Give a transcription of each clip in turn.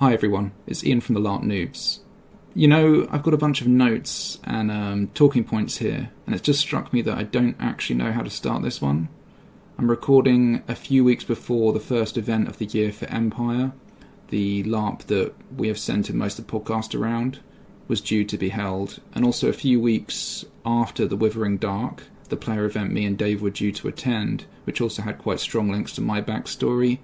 Hi everyone, it's Ian from the Larp Noobs. You know, I've got a bunch of notes and talking points here, and it's just struck me that I don't actually know how to start this one. I'm recording a few weeks before the first event of the year for Empire. The LARP that we have centred most of the podcast around was due to be held, and also a few weeks after the Withering Dark, the player event me and Dave were due to attend, which also had quite strong links to my backstory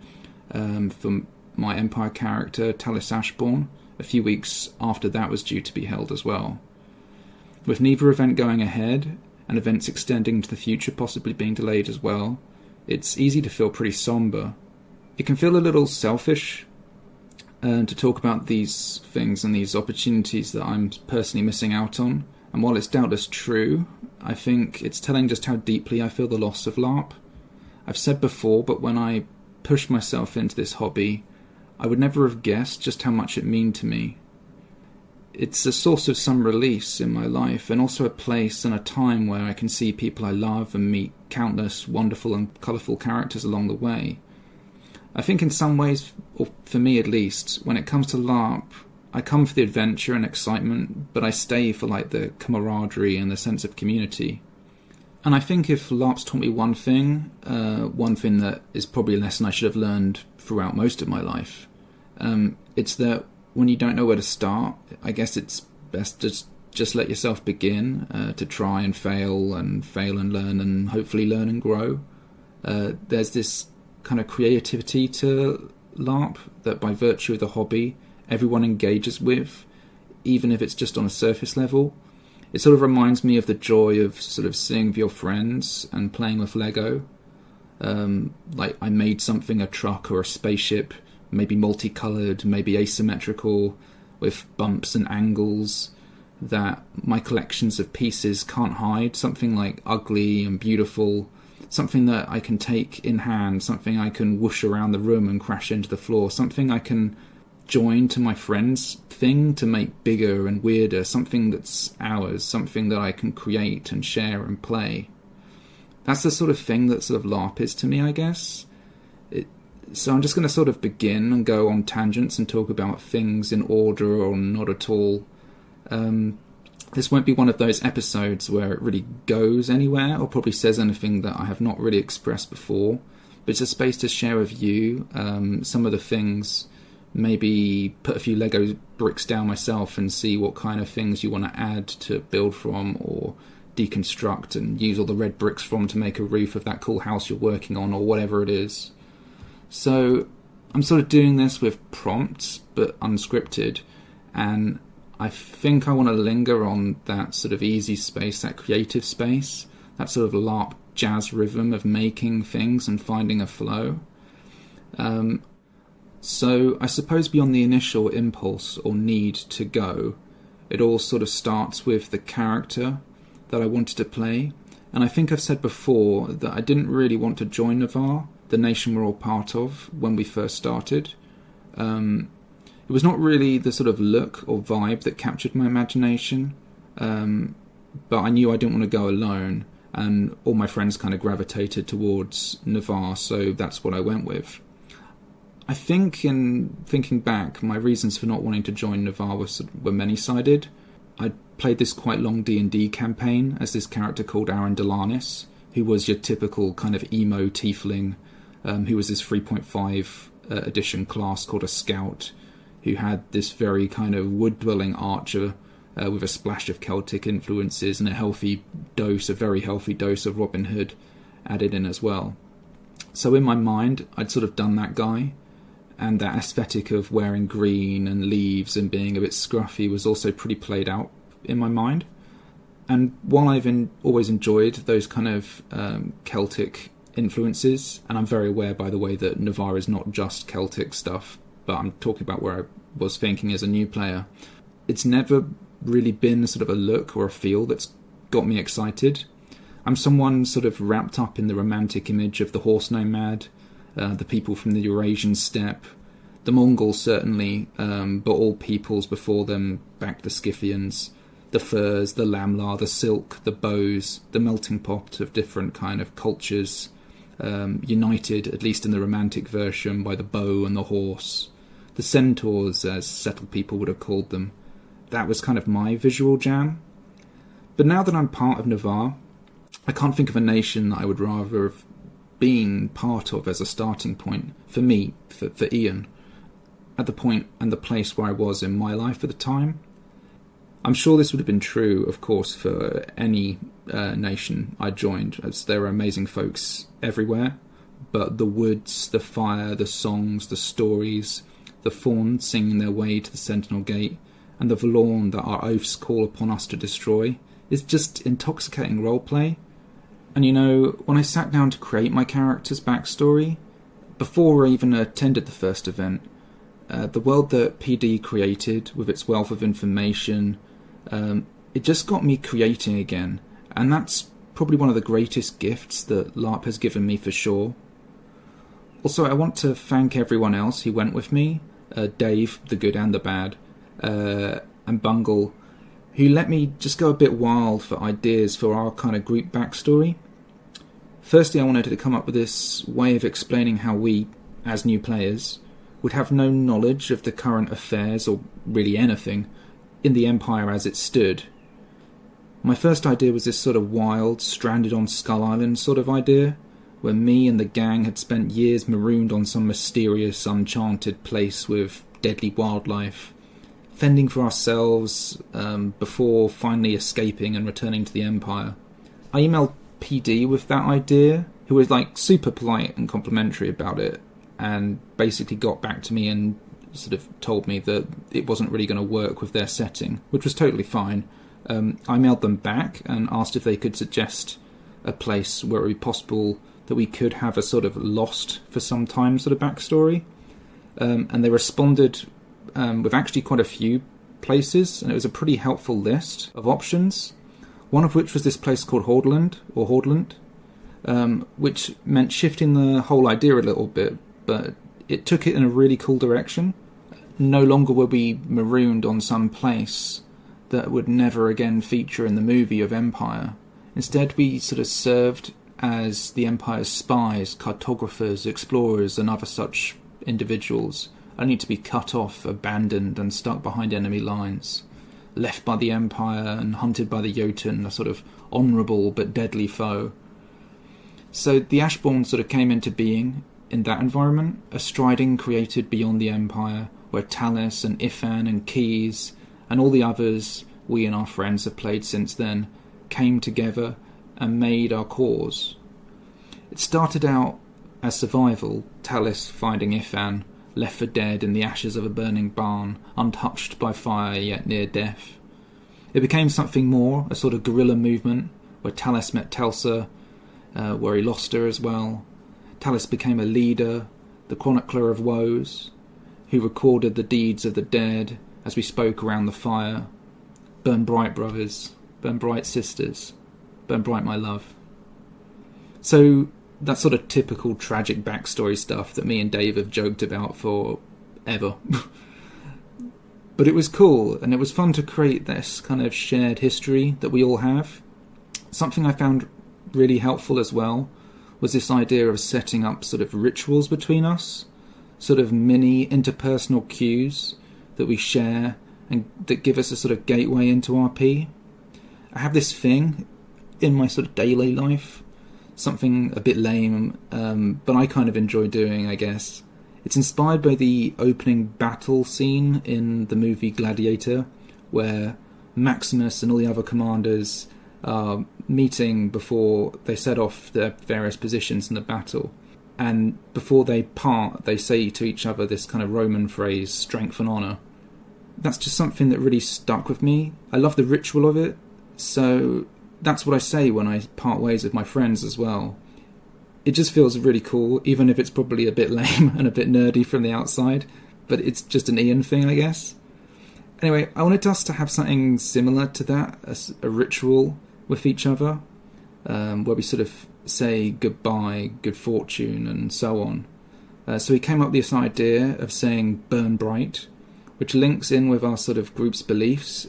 from my Empire character, Talis Ashbourne. A few weeks after that was due to be held as well. With neither event going ahead, and events extending into the future possibly being delayed as well, it's easy to feel pretty somber. It can feel a little selfish to talk about these things and these opportunities that I'm personally missing out on, and while it's doubtless true, I think it's telling just how deeply I feel the loss of LARP. I've said before, but when I pushed myself into this hobby, I would never have guessed just how much it meant to me. It's a source of some release in my life, and also a place and a time where I can see people I love and meet countless wonderful and colourful characters along the way. I think in some ways, or for me at least, when it comes to LARP, I come for the adventure and excitement, but I stay for the camaraderie and the sense of community. And I think if LARP's taught me one thing that is probably a lesson I should have learned throughout most of my life, it's that when you don't know where to start, I guess it's best to just let yourself begin, to try and fail and learn and hopefully learn and grow. There's this kind of creativity to LARP that by virtue of the hobby everyone engages with, even if it's just on a surface level. It sort of reminds me of the joy of sort of sitting with your friends and playing with Lego. I made something, a truck or a spaceship, maybe multicoloured, maybe asymmetrical, with bumps and angles that my collections of pieces can't hide, something ugly and beautiful, something that I can take in hand, something I can whoosh around the room and crash into the floor, something I can join to my friend's thing to make bigger and weirder, something that's ours, something that I can create and share and play. That's the sort of thing that sort of LARP is to me, I guess. So I'm just going to sort of begin and go on tangents and talk about things in order or not at all. This won't be one of those episodes where it really goes anywhere or probably says anything that I have not really expressed before, but it's a space to share with you some of the things, maybe put a few Lego bricks down myself and see what kind of things you want to add to build from or deconstruct and use all the red bricks from to make a roof of that cool house you're working on or whatever it is. So I'm sort of doing this with prompts but unscripted, and I think I want to linger on that sort of easy space, that creative space, that sort of LARP jazz rhythm of making things and finding a flow. So I suppose beyond the initial impulse or need to go, it all sort of starts with the character that I wanted to play. And I think I've said before that I didn't really want to join Navarre, the nation we're all part of, when we first started. It was not really the sort of look or vibe that captured my imagination, but I knew I didn't want to go alone, and all my friends kind of gravitated towards Navarre, so that's what I went with. I think in thinking back, my reasons for not wanting to join Navarre were many-sided. I played this quite long D&D campaign as this character called Aaron Delanis, who was your typical kind of emo tiefling, who was this 3.5 edition class called a Scout, who had this very kind of wood-dwelling archer with a splash of Celtic influences and a very healthy dose of Robin Hood added in as well. So in my mind, I'd sort of done that guy, and that aesthetic of wearing green and leaves and being a bit scruffy was also pretty played out in my mind. And while I've always enjoyed those kind of Celtic influences, and I'm very aware, by the way, that Navarre is not just Celtic stuff, but I'm talking about where I was thinking as a new player, it's never really been sort of a look or a feel that's got me excited. I'm someone sort of wrapped up in the romantic image of the horse nomad, the people from the Eurasian steppe, the Mongols certainly, but all peoples before them, back the Scythians, the furs, the lamlar, the silk, the bows, the melting pot of different kind of cultures, united, at least in the romantic version, by the bow and the horse, the the centaurs, as settled people would have called them. That was kind of my visual jam. But now that I'm part of Navarre, I can't think of a nation that I would rather have been part of as a starting point for me, for Ian, at the point and the place where I was in my life at the time. I'm sure this would have been true, of course, for any nation I joined, as there are amazing folks everywhere. But the woods, the fire, the songs, the stories, the fauns singing their way to the Sentinel Gate, and the Valorn that our oaths call upon us to destroy, is just intoxicating roleplay. And you know, when I sat down to create my character's backstory, before I even attended the first event, the world that PD created, with its wealth of information, it just got me creating again. And that's probably one of the greatest gifts that Larp has given me for sure. Also, I want to thank everyone else who went with me, Dave, the good and the bad, and Bungle, who let me just go a bit wild for ideas for our kind of group backstory. Firstly, I wanted to come up with this way of explaining how we, as new players, would have no knowledge of the current affairs, or really anything, in the Empire as it stood. My first idea was this sort of wild, stranded on Skull Island sort of idea, where me and the gang had spent years marooned on some mysterious, enchanted place with deadly wildlife, fending for ourselves before finally escaping and returning to the Empire. I emailed PD with that idea, who was like super polite and complimentary about it, and basically got back to me and sort of told me that it wasn't really going to work with their setting, which was totally fine. I mailed them back and asked if they could suggest a place where it would be possible that we could have a sort of lost for some time sort of backstory. And they responded with actually quite a few places, and it was a pretty helpful list of options, one of which was this place called Hordland, which meant shifting the whole idea a little bit, but it took it in a really cool direction. No longer were we marooned on some place that would never again feature in the movie of Empire. Instead, we sort of served as the Empire's spies, cartographers, explorers, and other such individuals, only to be cut off, abandoned, and stuck behind enemy lines, left by the Empire and hunted by the Jotun, a sort of honourable but deadly foe. So the Ashbourne sort of came into being in that environment, a striding created beyond the Empire, where Talis and Ifan and Keys and all the others we and our friends have played since then came together and made our cause. It started out as survival, Talis finding Ifan, left for dead in the ashes of a burning barn, untouched by fire yet near death. It became something more, a sort of guerrilla movement, where Talis met Telsa, where he lost her as well. Talis became a leader, the chronicler of woes, who recorded the deeds of the dead as we spoke around the fire. Burn bright, brothers. Burn bright, sisters. Burn bright, my love. So that sort of typical tragic backstory stuff that me and Dave have joked about for ever. But it was cool, and it was fun to create this kind of shared history that we all have. Something I found really helpful as well was this idea of setting up sort of rituals between us, sort of mini interpersonal cues that we share and that give us a sort of gateway into RP. I have this thing in my sort of daily life, something a bit lame, but I kind of enjoy doing, I guess. It's inspired by the opening battle scene in the movie Gladiator, where Maximus and all the other commanders are meeting before they set off their various positions in the battle. And before they part, they say to each other this kind of Roman phrase, strength and honour. That's just something that really stuck with me. I love the ritual of it, so that's what I say when I part ways with my friends as well. It just feels really cool, even if it's probably a bit lame and a bit nerdy from the outside, but it's just an Ian thing, I guess. Anyway, I wanted us to have something similar to that, a ritual with each other, where we sort of say goodbye, good fortune, and so on. So we came up with this idea of saying burn bright, which links in with our sort of group's beliefs,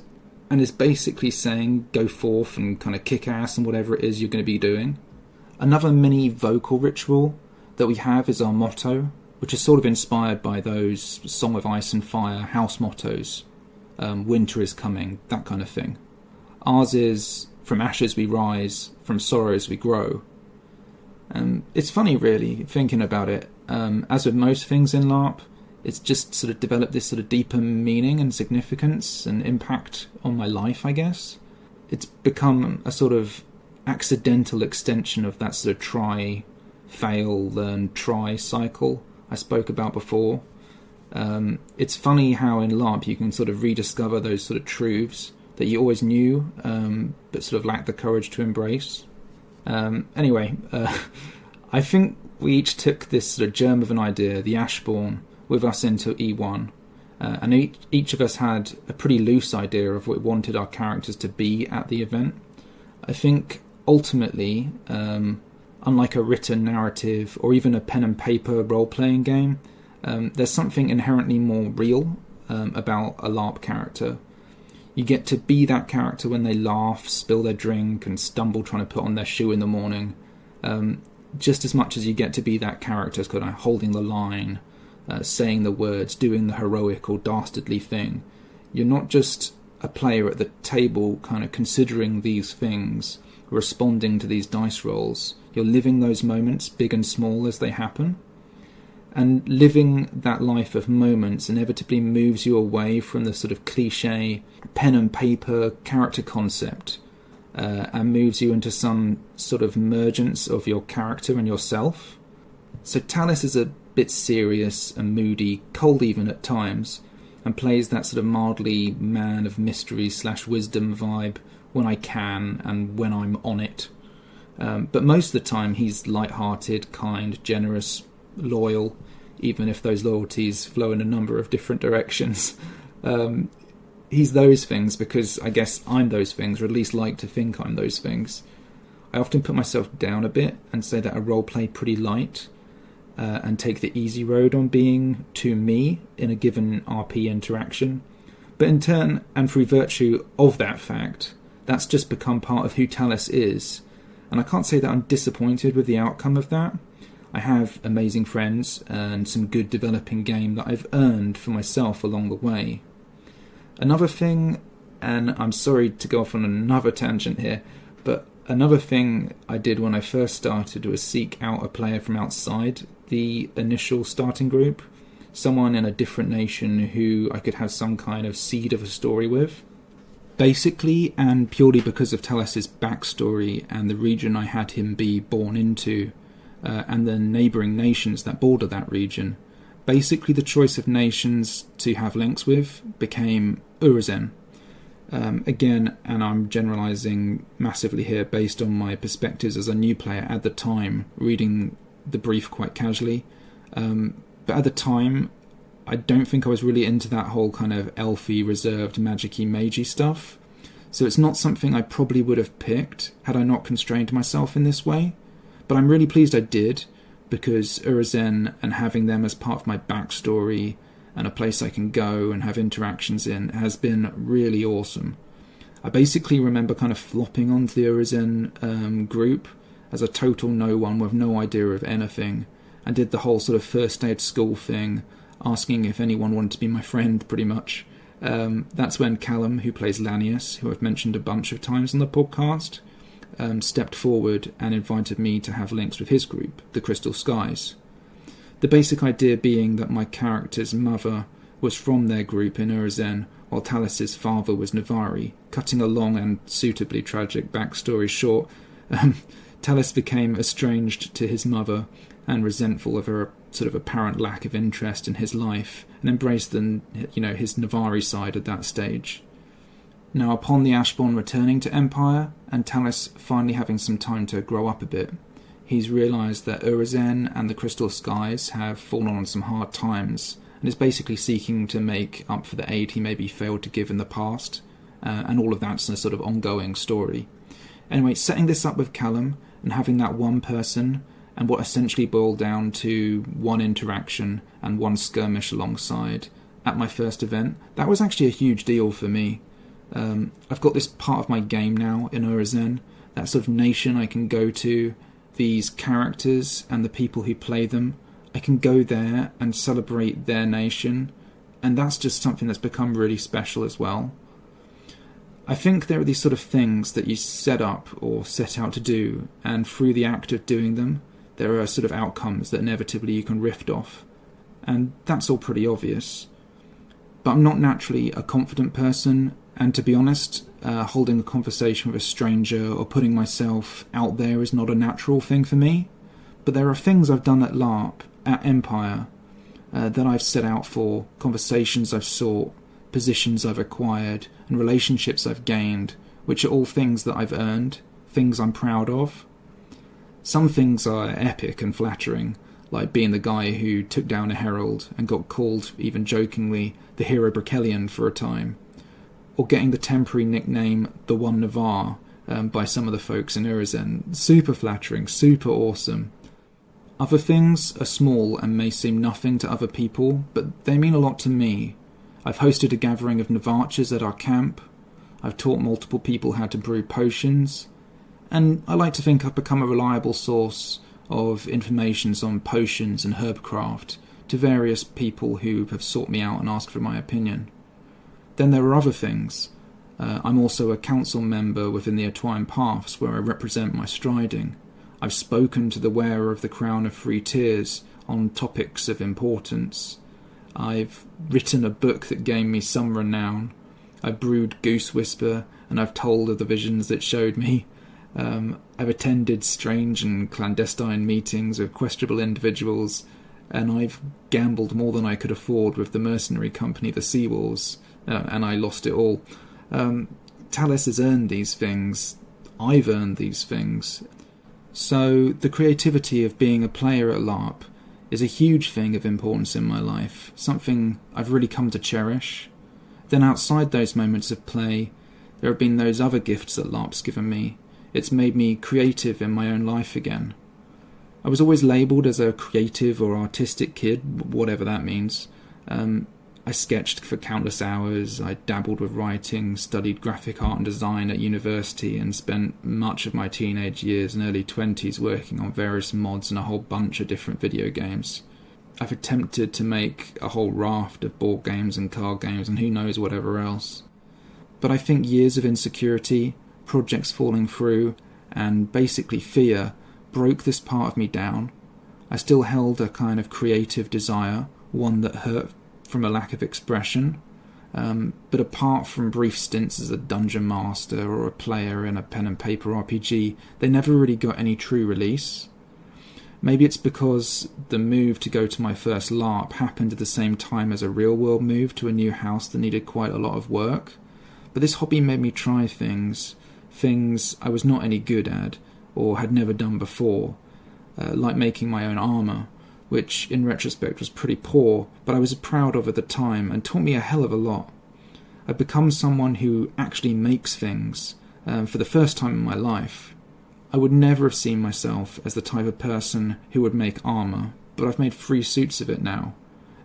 and is basically saying go forth and kind of kick ass and whatever it is you're going to be doing. Another mini vocal ritual that we have is our motto, which is sort of inspired by those Song of Ice and Fire house mottos. Winter is coming, that kind of thing. Ours is, from ashes we rise, from sorrows we grow. It's funny, really, thinking about it. As with most things in LARP, it's just sort of developed this sort of deeper meaning and significance and impact on my life, I guess. It's become a sort of accidental extension of that sort of try, fail, learn, try cycle I spoke about before. It's funny how in LARP you can sort of rediscover those sort of truths that you always knew, but sort of lacked the courage to embrace. Anyway, I think we each took this sort of germ of an idea, the Ashbourne, with us into E1, and each of us had a pretty loose idea of what we wanted our characters to be at the event. I think ultimately, unlike a written narrative or even a pen and paper role-playing game, there's something inherently more real about a LARP character. You get to be that character when they laugh, spill their drink, and stumble trying to put on their shoe in the morning, just as much as you get to be that character kind of holding the line, saying the words, doing the heroic or dastardly thing. You're not just a player at the table kind of considering these things, responding to these dice rolls. You're living those moments, big and small, as they happen. And living that life of moments inevitably moves you away from the sort of cliche pen and paper character concept, and moves you into some sort of emergence of your character and yourself. So Talis is a bit serious and moody, cold even at times, and plays that sort of mildly man of mystery / wisdom vibe when I can and when I'm on it. But most of the time he's light-hearted, kind, generous, loyal, even if those loyalties flow in a number of different directions. He's those things because I guess I'm those things, or at least like to think I'm those things. I often put myself down a bit and say that I roleplay pretty light, and take the easy road on being to me in a given RP interaction. But in turn, and through virtue of that fact, that's just become part of who Talis is. And I can't say that I'm disappointed with the outcome of that. I have amazing friends and some good developing game that I've earned for myself along the way. Another thing, and I'm sorry to go off on another tangent here, but another thing I did when I first started was seek out a player from outside the initial starting group, someone in a different nation who I could have some kind of seed of a story with. Basically, and purely because of Talis's backstory and the region I had him be born into, and the neighbouring nations that border that region, basically the choice of nations to have links with became Urizen. Again, and I'm generalising massively here based on my perspectives as a new player at the time, reading the brief quite casually. But at the time, I don't think I was really into that whole kind of elfy, reserved, magic-y, magey stuff. So it's not something I probably would have picked had I not constrained myself in this way. But I'm really pleased I did, because Urizen and having them as part of my backstory and a place I can go and have interactions in has been really awesome. I basically remember kind of flopping onto the Urizen group as a total no one with no idea of anything, and did the whole sort of first day at school thing, asking if anyone wanted to be my friend, pretty much. That's when Callum, who plays Lanius, who I've mentioned a bunch of times on the podcast, stepped forward and invited me to have links with his group, the Crystal Skies. The basic idea being that my character's mother was from their group in Urizen, while Talis's father was Navari. Cutting a long and suitably tragic backstory short, Talis became estranged to his mother and resentful of her sort of apparent lack of interest in his life, and embraced his Navari side at that stage. Now, upon the Ashbourne returning to Empire, and Talis finally having some time to grow up a bit, he's realised that Urizen and the Crystal Skies have fallen on some hard times, and is basically seeking to make up for the aid he maybe failed to give in the past, and all of that's a sort of ongoing story. Anyway, setting this up with Callum, and having that one person, and what essentially boiled down to one interaction and one skirmish alongside at my first event, that was actually a huge deal for me. I've got this part of my game now in Urizen, that sort of nation I can go to, these characters and the people who play them I can go there and celebrate their nation, and that's just something that's become really special as well. I think there are these sort of things that you set up or set out to do, and through the act of doing them, there are sort of outcomes that inevitably you can rift off. And that's all pretty obvious. But I'm not naturally a confident person, and to be honest, holding a conversation with a stranger or putting myself out there is not a natural thing for me. But there are things I've done at Larp, at Empire, that I've set out for, conversations I've sought, positions I've acquired, and relationships I've gained, which are all things that I've earned, things I'm proud of. Some things are epic and flattering, like being the guy who took down a herald and got called, even jokingly, the Hero Brachelion for a time, or getting the temporary nickname The One Navarre by some of the folks in Urizen. Super flattering, super awesome. Other things are small and may seem nothing to other people, but they mean a lot to me. I've hosted a gathering of Navarchers at our camp. I've taught multiple people how to brew potions. And I like to think I've become a reliable source of information on potions and herbcraft to various people who have sought me out and asked for my opinion. Then there are other things. I'm also a council member within the Atwine Paths where I represent my striding. I've spoken to the wearer of the Crown of Three Tears on topics of importance. I've written a book that gained me some renown. I've brewed Goose Whisper, and I've told of the visions it showed me. I've attended strange and clandestine meetings with questionable individuals, and I've gambled more than I could afford with the mercenary company, the Seawolves, and I lost it all. Talis has earned these things. I've earned these things. So the creativity of being a player at Larp is a huge thing of importance in my life, something I've really come to cherish. Then outside those moments of play, there have been those other gifts that Larp's given me. It's made me creative in my own life again. I was always labelled as a creative or artistic kid, whatever that means. I sketched for countless hours, I dabbled with writing, studied graphic art and design at university, and spent much of my teenage years and early 20s working on various mods and a whole bunch of different video games. I've attempted to make a whole raft of board games and card games and who knows whatever else. But I think years of insecurity, projects falling through, and basically fear broke this part of me down. I still held a kind of creative desire, one that hurt from a lack of expression, but apart from brief stints as a dungeon master or a player in a pen and paper RPG, they never really got any true release. Maybe it's because the move to go to my first LARP happened at the same time as a real world move to a new house that needed quite a lot of work, but this hobby made me try things I was not any good at or had never done before, like making my own armour, which in retrospect was pretty poor, but I was proud of at the time and taught me a hell of a lot. I've become someone who actually makes things for the first time in my life. I would never have seen myself as the type of person who would make armour, but I've made 3 suits of it now,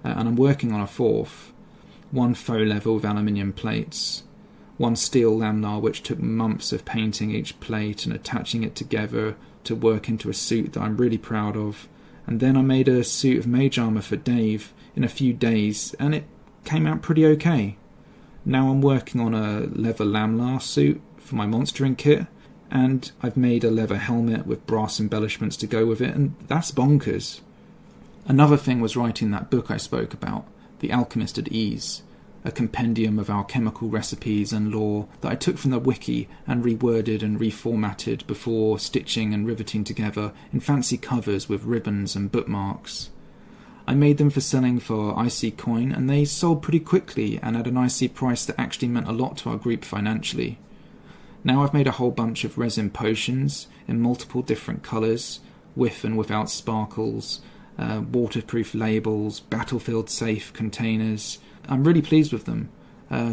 and I'm working on a 4th. 1 faux level with aluminium plates, 1 steel lamnar which took months of painting each plate and attaching it together to work into a suit that I'm really proud of. And then I made a suit of mage armour for Dave in a few days, and it came out pretty okay. Now I'm working on a leather lamlar suit for my monstering kit, and I've made a leather helmet with brass embellishments to go with it, and that's bonkers. Another thing was writing that book I spoke about, The Alchemist at Ease, a compendium of alchemical recipes and lore that I took from the wiki and reworded and reformatted before stitching and riveting together in fancy covers with ribbons and bookmarks. I made them for selling for IC coin, and they sold pretty quickly and at an IC price that actually meant a lot to our group financially. Now I've made a whole bunch of resin potions in multiple different colours, with and without sparkles, waterproof labels, battlefield safe containers. I'm really pleased with them,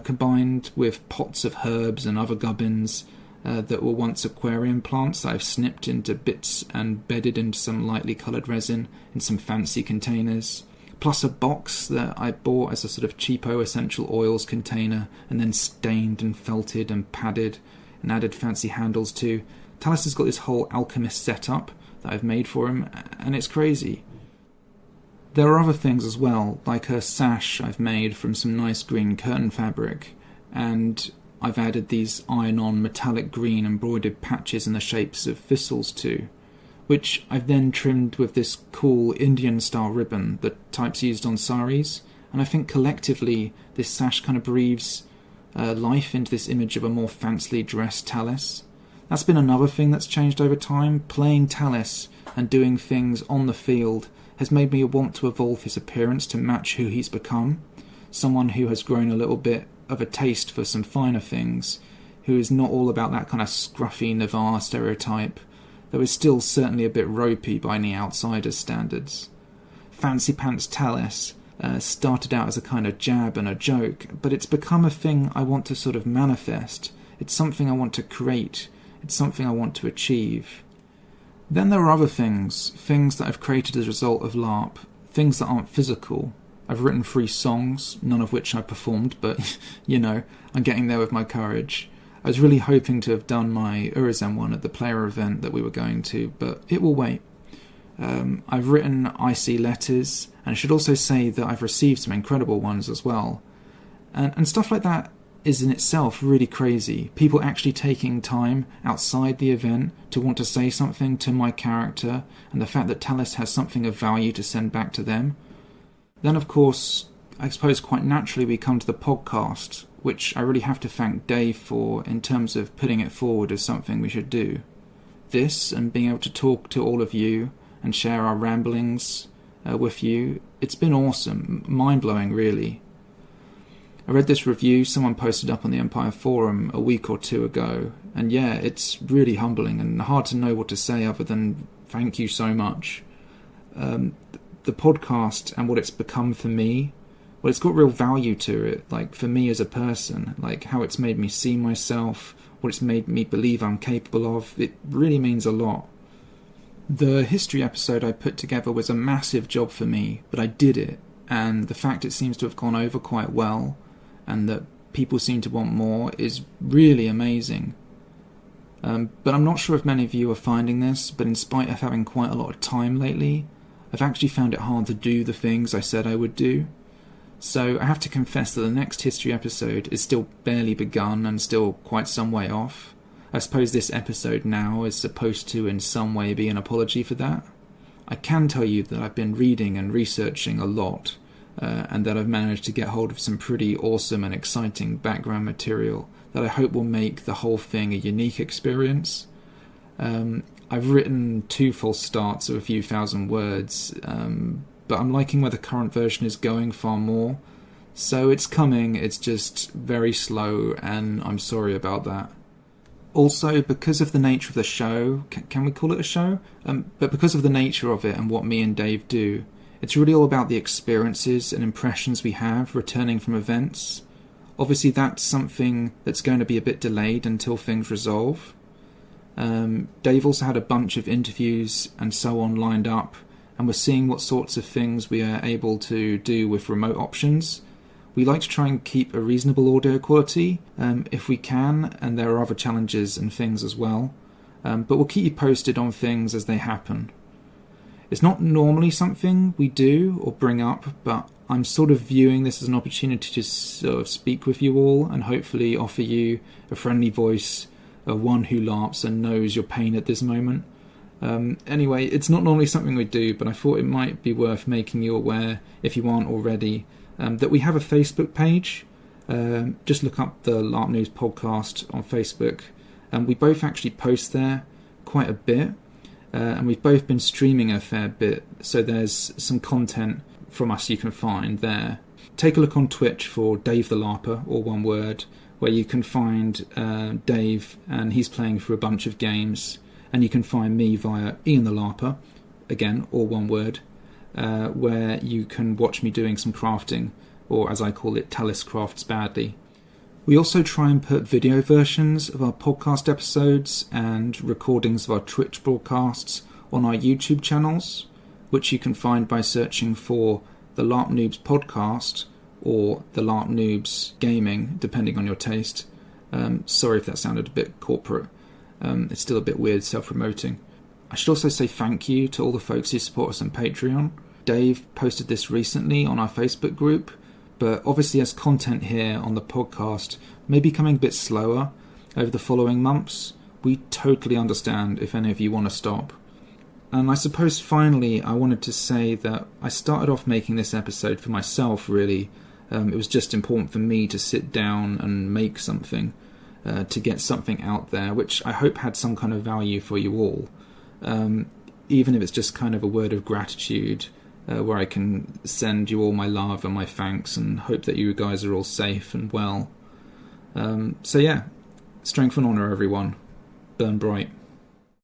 combined with pots of herbs and other gubbins that were once aquarium plants that I've snipped into bits and bedded into some lightly coloured resin in some fancy containers, plus a box that I bought as a sort of cheapo essential oils container and then stained and felted and padded and added fancy handles to. Talis has got this whole alchemist setup that I've made for him, and it's crazy. There are other things as well, like a sash I've made from some nice green curtain fabric, and I've added these iron-on metallic green embroidered patches in the shapes of thistles too, which I've then trimmed with this cool Indian-style ribbon that types used on saris, and I think collectively this sash kind of breathes life into this image of a more fancily dressed Tallis. That's been another thing that's changed over time. Playing Tallis and doing things on the field has made me want to evolve his appearance to match who he's become. Someone who has grown a little bit of a taste for some finer things, who is not all about that kind of scruffy Navarre stereotype, though is still certainly a bit ropey by any outsider's standards. Fancy Pants Tallis started out as a kind of jab and a joke, but it's become a thing I want to sort of manifest. It's something I want to create. It's something I want to achieve. Then there are other things that I've created as a result of Larp, things that aren't physical. I've written 3 songs, none of which I performed, but, I'm getting there with my courage. I was really hoping to have done my Urizen one at the player event that we were going to, but it will wait. I've written icy letters, and I should also say that I've received some incredible ones as well. And stuff like that is in itself really crazy. People actually taking time outside the event to want to say something to my character, and the fact that Tallis has something of value to send back to them. Then, of course, I suppose quite naturally we come to the podcast, which I really have to thank Dave for in terms of putting it forward as something we should do. This, and being able to talk to all of you and share our ramblings with you, it's been awesome, mind-blowing really. I read this review someone posted up on the Empire Forum a week or 2 ago, and yeah, it's really humbling and hard to know what to say other than thank you so much. The podcast and what it's become for me, well, it's got real value to it, like for me as a person, like how it's made me see myself, what it's made me believe I'm capable of. It really means a lot. The history episode I put together was a massive job for me, but I did it, and the fact it seems to have gone over quite well, and that people seem to want more, is really amazing. But I'm not sure if many of you are finding this, but in spite of having quite a lot of time lately, I've actually found it hard to do the things I said I would do. So I have to confess that the next history episode is still barely begun and still quite some way off. I suppose this episode now is supposed to in some way be an apology for that. I can tell you that I've been reading and researching a lot, and that I've managed to get hold of some pretty awesome and exciting background material that I hope will make the whole thing a unique experience. I've written 2 full starts of a few thousand words, but I'm liking where the current version is going far more. So it's coming, it's just very slow, and I'm sorry about that. Also, because of the nature of the show, can we call it a show? But because of the nature of it and what me and Dave do, it's really all about the experiences and impressions we have returning from events. Obviously that's something that's going to be a bit delayed until things resolve. Dave also had a bunch of interviews and so on lined up, and we're seeing what sorts of things we are able to do with remote options. We like to try and keep a reasonable audio quality if we can, and there are other challenges and things as well. But we'll keep you posted on things as they happen. It's not normally something we do or bring up, but I'm sort of viewing this as an opportunity to sort of speak with you all and hopefully offer you a friendly voice of one who larps and knows your pain at this moment. Anyway, it's not normally something we do, but I thought it might be worth making you aware, if you aren't already, that we have a Facebook page. Just look up the Larp News podcast on Facebook. We both actually post there quite a bit, and we've both been streaming a fair bit, so there's some content from us you can find there. Take a look on Twitch for Dave the Larper, or one word, where you can find Dave, and he's playing through a bunch of games, and you can find me via Ian the Larper, again, or one word, where you can watch me doing some crafting, or as I call it, Tallis Crafts Badly. We also try and put video versions of our podcast episodes and recordings of our Twitch broadcasts on our YouTube channels, which you can find by searching for the Larp Noobs podcast or the Larp Noobs Gaming, depending on your taste. Sorry if that sounded a bit corporate. It's still a bit weird self-promoting. I should also say thank you to all the folks who support us on Patreon. Dave posted this recently on our Facebook group, but obviously as content here on the podcast may be coming a bit slower over the following months, we totally understand if any of you want to stop. And I suppose finally I wanted to say that I started off making this episode for myself, really. It was just important for me to sit down and make something, to get something out there, which I hope had some kind of value for you all. Even if it's just kind of a word of gratitude, where I can send you all my love and my thanks and hope that you guys are all safe and well. So yeah, strength and honour, everyone. Burn bright.